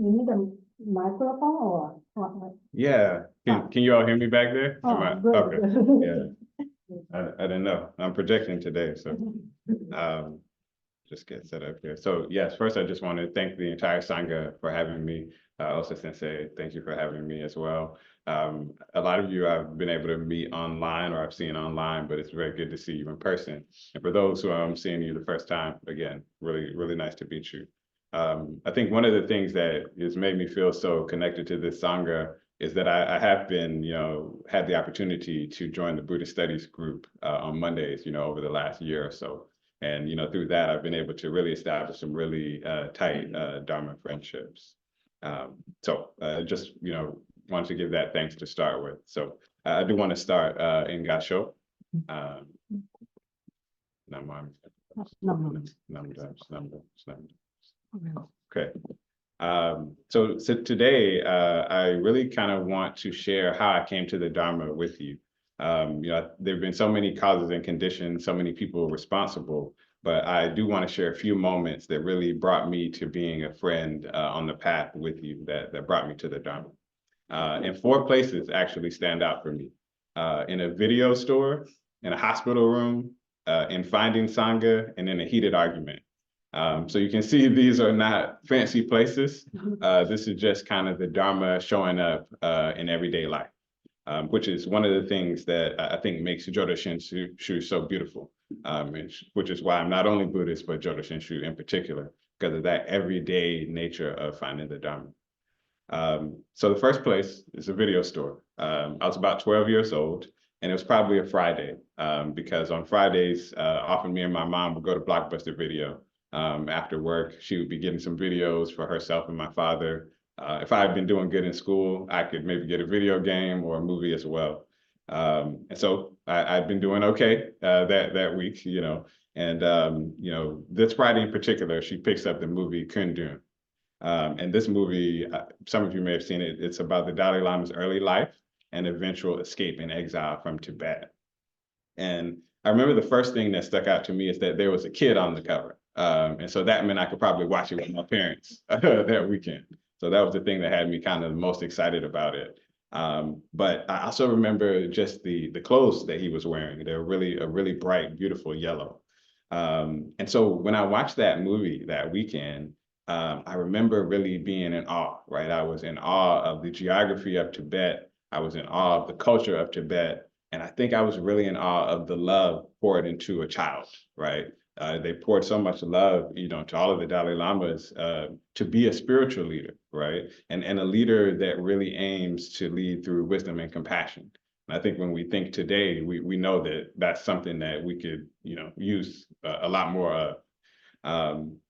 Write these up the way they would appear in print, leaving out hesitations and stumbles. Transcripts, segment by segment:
You need a microphone or what? Yeah. Can you all hear me back there? Oh, good. Okay. Yeah. I didn't know. I'm projecting today, so just get set up here. So yes, first I just want to thank the entire Sangha for having me. Osa Sensei, thank you for having me as well. A lot of you I've been able to meet online or I've seen online, but it's very good to see you in person. And for those who I'm seeing you the first time, again, really, really nice to meet you. I think one of the things that has made me feel so connected to this Sangha is that I have been, had the opportunity to join the Buddhist Studies group on Mondays, over the last year or so. And, through that, I've been able to really establish some really tight Dharma friendships. So just, wanted to give that thanks to start with. So I do want to start in Gasho. Okay. So today, I really kind of want to share how I came to the Dharma with you. There have been so many causes and conditions, so many people responsible, but I do want to share a few moments that really brought me to being a friend on the path with you that brought me to the Dharma. And 4 places actually stand out for me. In a video store, in a hospital room, in finding Sangha, and in a heated argument. So you can see these are not fancy places. This is just kind of the Dharma showing up in everyday life, which is one of the things that I think makes Jodo Shinshu so beautiful, which is why I'm not only Buddhist, but Jodo Shinshu in particular, because of that everyday nature of finding the Dharma. So the first place is a video store. I was about 12 years old, and it was probably a Friday, because on Fridays, often me and my mom would go to Blockbuster Video. After work, she would be getting some videos for herself and my father. If I had been doing good in school, I could maybe get a video game or a movie as well. And so I'd been doing okay that week, and this Friday in particular, she picks up the movie Kundun. And this movie, some of you may have seen it, it's about the Dalai Lama's early life and eventual escape and exile from Tibet. And I remember the first thing that stuck out to me is that there was a kid on the cover. And so that meant I could probably watch it with my parents that weekend. So that was the thing that had me kind of the most excited about it. But I also remember just the clothes that he was wearing. They were a really bright, beautiful yellow. And so when I watched that movie that weekend, I remember really being in awe, right? I was in awe of the geography of Tibet. I was in awe of the culture of Tibet. And I think I was really in awe of the love poured into a child, right? They poured so much love, to all of the Dalai Lamas to be a spiritual leader, right? And a leader that really aims to lead through wisdom and compassion. And I think when we think today, we know that that's something that we could, use a lot more of.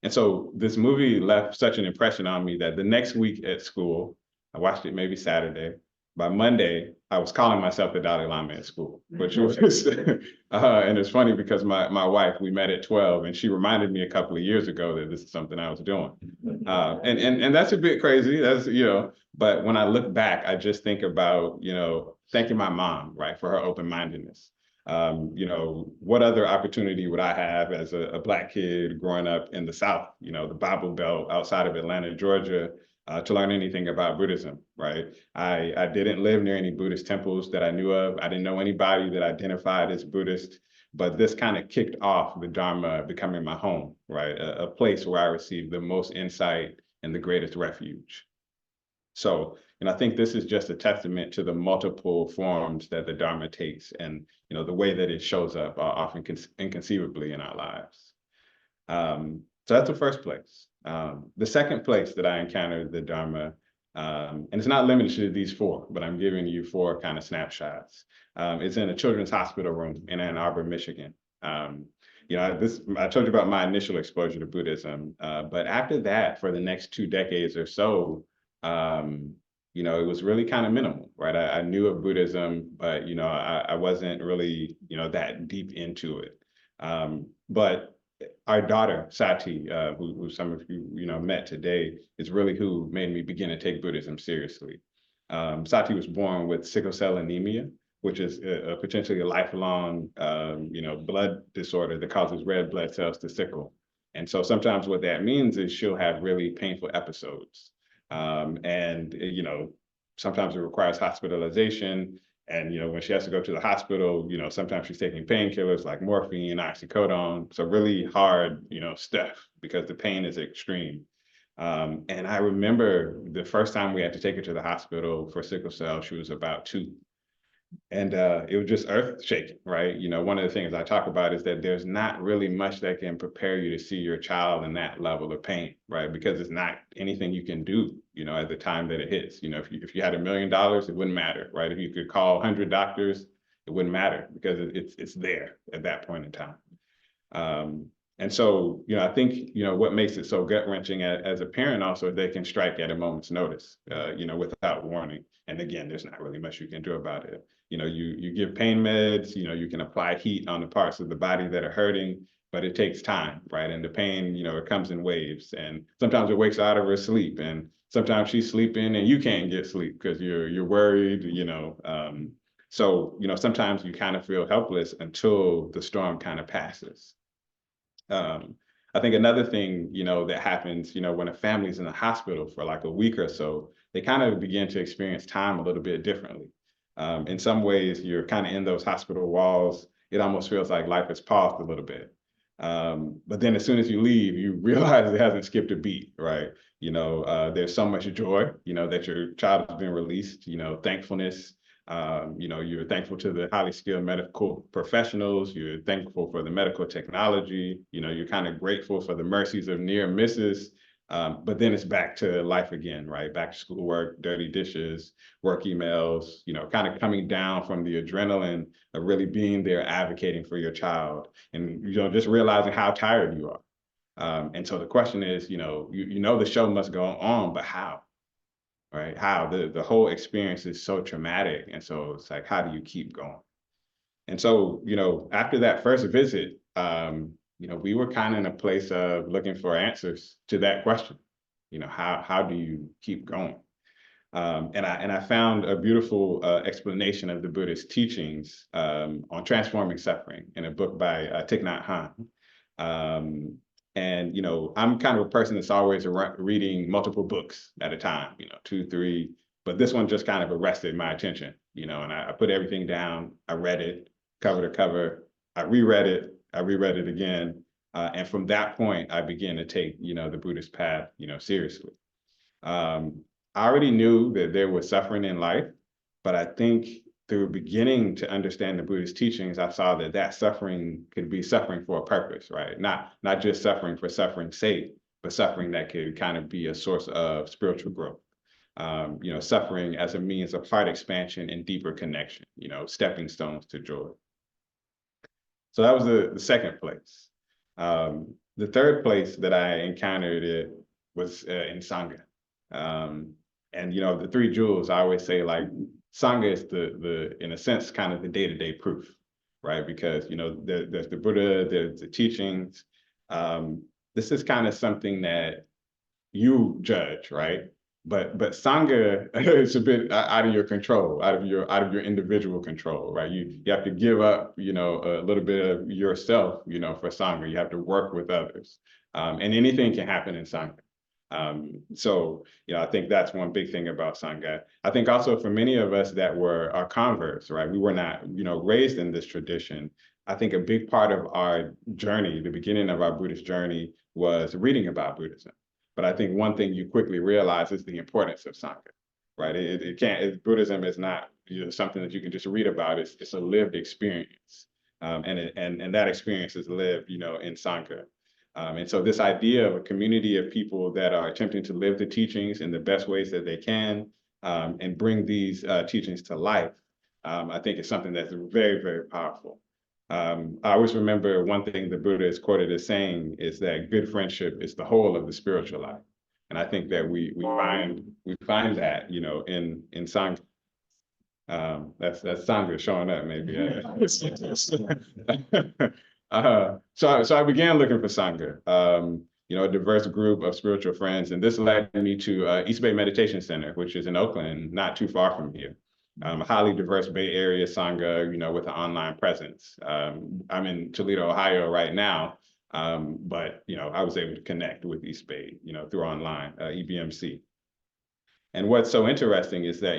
And so this movie left such an impression on me that the next week at school, I watched it maybe Saturday. By Monday, I was calling myself the Dalai Lama at school, which was, and it's funny because my wife, we met at 12, and she reminded me a couple of years ago that this is something I was doing. And that's a bit crazy, but when I look back, I just think about, thanking my mom, right, for her open-mindedness. What other opportunity would I have as a Black kid growing up in the South, the Bible Belt outside of Atlanta, Georgia, to learn anything about Buddhism, right? I didn't live near any Buddhist temples that I knew of. I didn't know anybody that identified as Buddhist, but this kind of kicked off the Dharma becoming my home, right? A place where I received the most insight and the greatest refuge. So, I think this is just a testament to the multiple forms that the Dharma takes and, the way that it shows up often inconceivably in our lives. So that's the first place. The second place that I encountered the Dharma, and it's not limited to these 4, but I'm giving you 4 kind of snapshots. It's in a children's hospital room in Ann Arbor, Michigan. I told you about my initial exposure to Buddhism, but after that, for the next 2 decades or so, it was really kind of minimal, right? I knew of Buddhism, but, I wasn't really, that deep into it. But our daughter, Sati, who some of you, met today, is really who made me begin to take Buddhism seriously. Sati was born with sickle cell anemia, which is potentially a lifelong, blood disorder that causes red blood cells to sickle. And so sometimes what that means is she'll have really painful episodes. And, sometimes it requires hospitalization. And, when she has to go to the hospital, sometimes she's taking painkillers like morphine, oxycodone. So really hard, stuff because the pain is extreme. And I remember the first time we had to take her to the hospital for sickle cell, she was about 2. And it was just earth shaking, right? One of the things I talk about is that there's not really much that can prepare you to see your child in that level of pain, right? Because it's not anything you can do, at the time that it hits. If you had $1 million, it wouldn't matter, right? If you could call 100 doctors, it wouldn't matter because it's there at that point in time. And so, I think, what makes it so gut wrenching as a parent also, they can strike at a moment's notice, without warning. And again, there's not really much you can do about it. You give pain meds, you can apply heat on the parts of the body that are hurting, but it takes time, right? And the pain, it comes in waves, and sometimes it wakes her out of her sleep, and sometimes she's sleeping and you can't get sleep because you're worried, so, sometimes you kind of feel helpless until the storm kind of passes. I think another thing, that happens, when a family's in the hospital for like a week or so, they kind of begin to experience time a little bit differently. In some ways, you're kind of in those hospital walls. It almost feels like life has paused a little bit. But then as soon as you leave, you realize it hasn't skipped a beat, right? There's so much joy, that your child has been released, thankfulness. You're thankful to the highly skilled medical professionals. You're thankful for the medical technology. You're kind of grateful for the mercies of near misses. But then it's back to life again, right? Back to schoolwork, dirty dishes, work emails, kind of coming down from the adrenaline of really being there advocating for your child and, just realizing how tired you are. And so the question is, the show must go on, but how? Right? How the whole experience is so traumatic. And so it's like, how do you keep going? And so, after that first visit, we were kind of in a place of looking for answers to that question. How do you keep going? And I found a beautiful explanation of the Buddhist teachings on transforming suffering in a book by Thich Nhat Hanh. And, I'm kind of a person that's always reading multiple books at a time, 2, 3, but this one just kind of arrested my attention, and I put everything down. I read it cover to cover. I reread it again. And from that point, I began to take, the Buddhist path, seriously. I already knew that there was suffering in life, but I think through beginning to understand the Buddhist teachings, I saw that suffering could be suffering for a purpose, right? Not just suffering for suffering's sake, but suffering that could kind of be a source of spiritual growth. Suffering as a means of heart expansion and deeper connection, stepping stones to joy. So that was the second place. The third place that I encountered it was in Sangha. And the 3 jewels, I always say, like, Sangha is the in a sense, kind of the day-to-day proof, right? Because, there's the Buddha, there's the teachings. This is kind of something that you judge, right? But Sangha is a bit out of your control, out of your individual control, right? You have to give up, a little bit of yourself, for Sangha. You have to work with others. And anything can happen in Sangha. So, I think that's one big thing about Sangha. I think also for many of us that were our converts, right? We were not, raised in this tradition. I think a big part of our journey, the beginning of our Buddhist journey, was reading about Buddhism. But I think one thing you quickly realize is the importance of Sangha, right? Buddhism is not, something that you can just read about. It's a lived experience. And that experience is lived, in Sangha. And so this idea of a community of people that are attempting to live the teachings in the best ways that they can, and bring these teachings to life, I think is something that's very, very powerful. I always remember one thing the Buddha is quoted as saying is that good friendship is the whole of the spiritual life. And I think that we find that, in Sangha. That's Sangha showing up, maybe. So I began looking for Sangha, a diverse group of spiritual friends. And this led me to East Bay Meditation Center, which is in Oakland, not too far from here. A highly diverse Bay Area Sangha, with an online presence. I'm in Toledo, Ohio right now, but, I was able to connect with East Bay, through online, EBMC. And what's so interesting is that,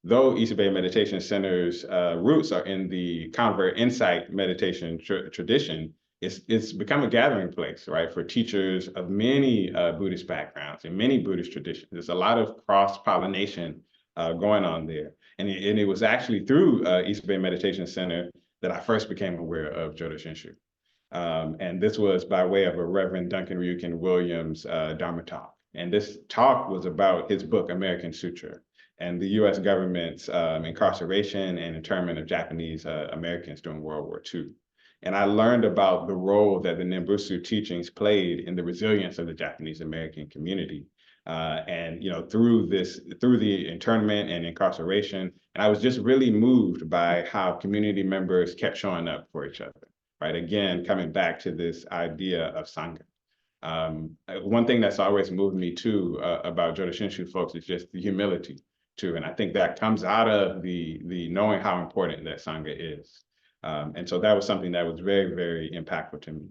though East Bay Meditation Center's roots are in the convert insight meditation tradition, it's become a gathering place, right, for teachers of many Buddhist backgrounds and many Buddhist traditions. There's a lot of cross-pollination going on there. And it was actually through East Bay Meditation Center that I first became aware of Jodo Shinshu. And this was by way of a Reverend Duncan Ryukin Williams Dharma talk. And this talk was about his book, American Sutra, and the US government's incarceration and internment of Japanese Americans during World War II. And I learned about the role that the Nembutsu teachings played in the resilience of the Japanese American community. And through the internment and incarceration, and I was just really moved by how community members kept showing up for each other, right? Again, coming back to this idea of Sangha. One thing that's always moved me too about Jodo Shinshu folks is just the humility too, and I think that comes out of the knowing how important that Sangha is. And so that was something that was very, very impactful to me.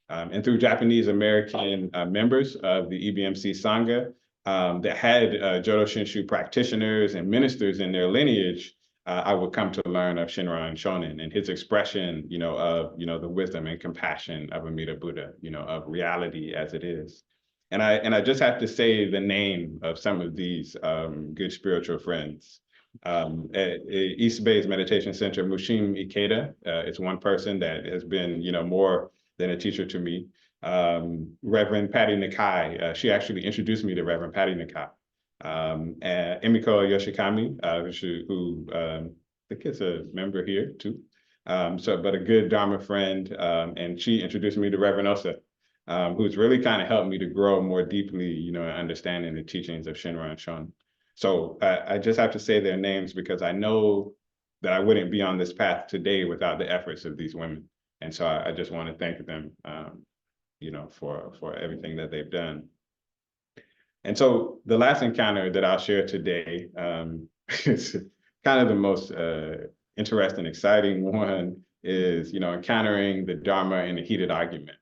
And through Japanese American members of the EBMC Sangha that had Jodo Shinshu practitioners and ministers in their lineage, I would come to learn of Shinran Shonin and his expression, of, the wisdom and compassion of Amida Buddha, of reality as it is. And I just have to say the name of some of these good spiritual friends. At East Bay's Meditation Center, Mushim Ikeda is one person that has been, more than a teacher to me. Reverend Patty Nakai, she actually introduced me to Reverend Patty Nakai. And Emiko Yoshikami, who I think is a member here too. But a good Dharma friend, and she introduced me to Reverend Osa, who's really kind of helped me to grow more deeply, in understanding the teachings of Shinran Shonin. So I just have to say their names because I know that I wouldn't be on this path today without the efforts of these women. And so I just want to thank them, for everything that they've done. And so the last encounter that I'll share today is kind of the most interesting, exciting one is, encountering the Dharma in a heated argument.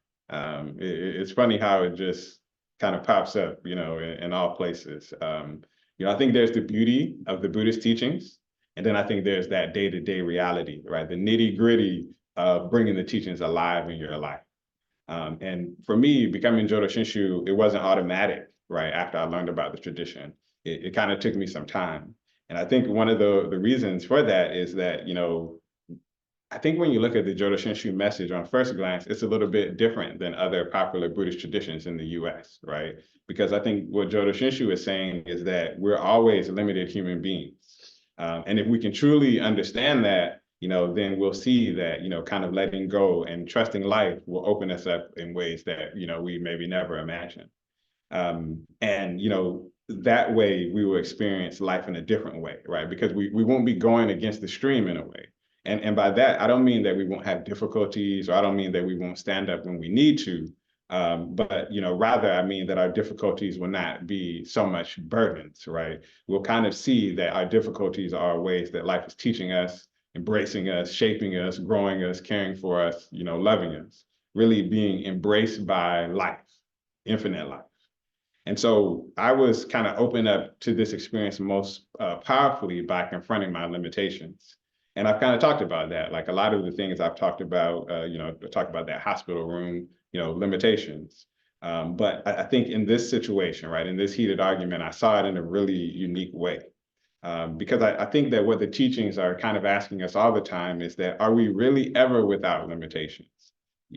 It's funny how it just kind of pops up, in all places. I think there's the beauty of the Buddhist teachings, and then I think there's that day-to-day reality, right? The nitty-gritty of bringing the teachings alive in your life. And for me, becoming Jodo Shinshu, it wasn't automatic, right? After I learned about the tradition, it kind of took me some time. And I think one of the reasons for that is that, I think when you look at the Jodo Shinshu message on first glance, it's a little bit different than other popular Buddhist traditions in the US, right? Because I think what Jodo Shinshu is saying is that we're always limited human beings. And if we can truly understand that, then we'll see that, kind of letting go and trusting life will open us up in ways that, we maybe never imagined. And, that way we will experience life in a different way, right? Because we won't be going against the stream in a way. And by that, I don't mean that we won't have difficulties, or I don't mean that we won't stand up when we need to, but rather I mean that our difficulties will not be so much burdens, right? We'll kind of see that our difficulties are ways that life is teaching us, embracing us, shaping us, growing us, caring for us, loving us, really being embraced by life, infinite life. And so I was kind of opened up to this experience most powerfully by confronting my limitations. And I've kind of talked about that, like a lot of the things I've talked about, talk about that hospital room, limitations. But I think in this situation, right, in this heated argument, I saw it in a really unique way. Because I think that what the teachings are kind of asking us all the time is that, are we really ever without limitations,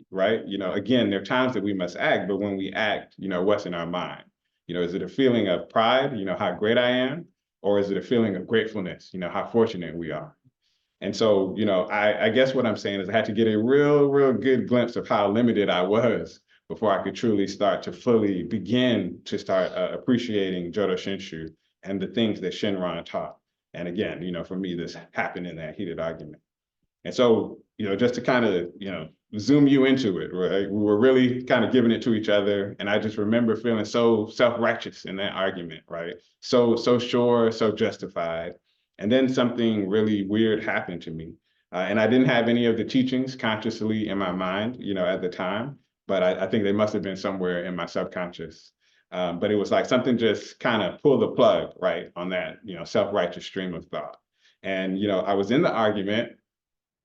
right? Again, there are times that we must act, but when we act, what's in our mind? Is it a feeling of pride, how great I am? Or is it a feeling of gratefulness, how fortunate we are? And so, I guess what I'm saying is I had to get a real good glimpse of how limited I was before I could truly start to fully begin to start appreciating Jodo Shinshu and the things that Shinran taught. And again, for me, this happened in that heated argument. And so, just to kind of, zoom you into it, right? We were really kind of giving it to each other. And I just remember feeling so self-righteous in that argument, right? So sure, so justified. And then something really weird happened to me. And I didn't have any of the teachings consciously in my mind, at the time, but I think they must have been somewhere in my subconscious. But it was like something just kind of pulled the plug, right, on that, self-righteous stream of thought. And, I was in the argument,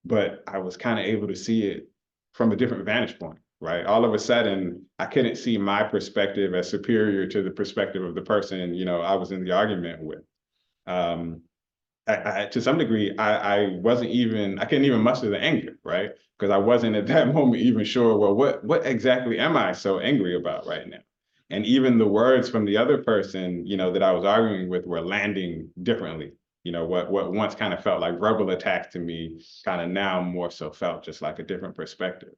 but I was kind of able to see it from a different vantage point, right? All of a sudden, I couldn't see my perspective as superior to the perspective of the person, I was in the argument with. Um, to some degree, I couldn't even muster the anger, right? Because I wasn't at that moment even sure, well, what exactly am I so angry about right now? And even the words from the other person, that I was arguing with were landing differently. What once kind of felt like verbal attacks to me, kind of now more so felt just like a different perspective.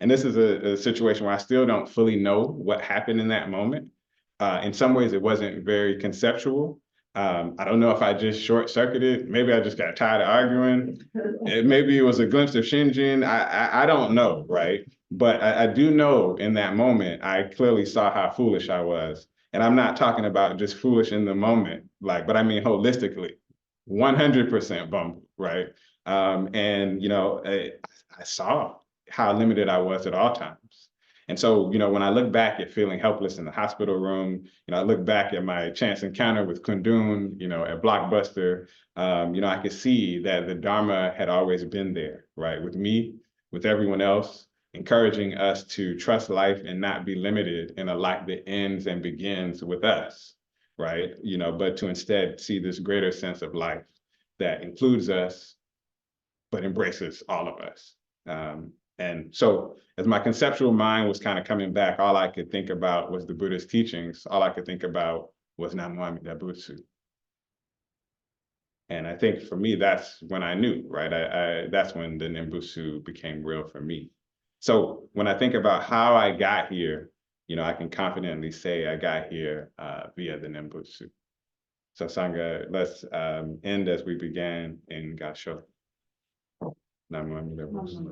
And this is a situation where I still don't fully know what happened in that moment. In some ways, it wasn't very conceptual. I don't know if I just short circuited. Maybe I just got tired of arguing. Maybe it was a glimpse of Shinjin. I don't know, right? But I do know in that moment, I clearly saw how foolish I was. And I'm not talking about just foolish in the moment, but I mean holistically, 100% bumbled, right? And I saw how limited I was at all times. And so, when I look back at feeling helpless in the hospital room, I look back at my chance encounter with Kundun, at Blockbuster, I could see that the Dharma had always been there, right? With me, with everyone else, encouraging us to trust life and not be limited in a life that ends and begins with us, right? But to instead see this greater sense of life that includes us, but embraces all of us. And so as my conceptual mind was kind of coming back, all I could think about was the Buddha's teachings. All I could think about was Namu Amida Butsu. And I think for me, that's when I knew, right? That's when the Nimbutsu became real for me. So when I think about how I got here, I can confidently say I got here via the Nimbutsu. So Sangha, let's end as we began in Gasho. Namu Amida Butsu.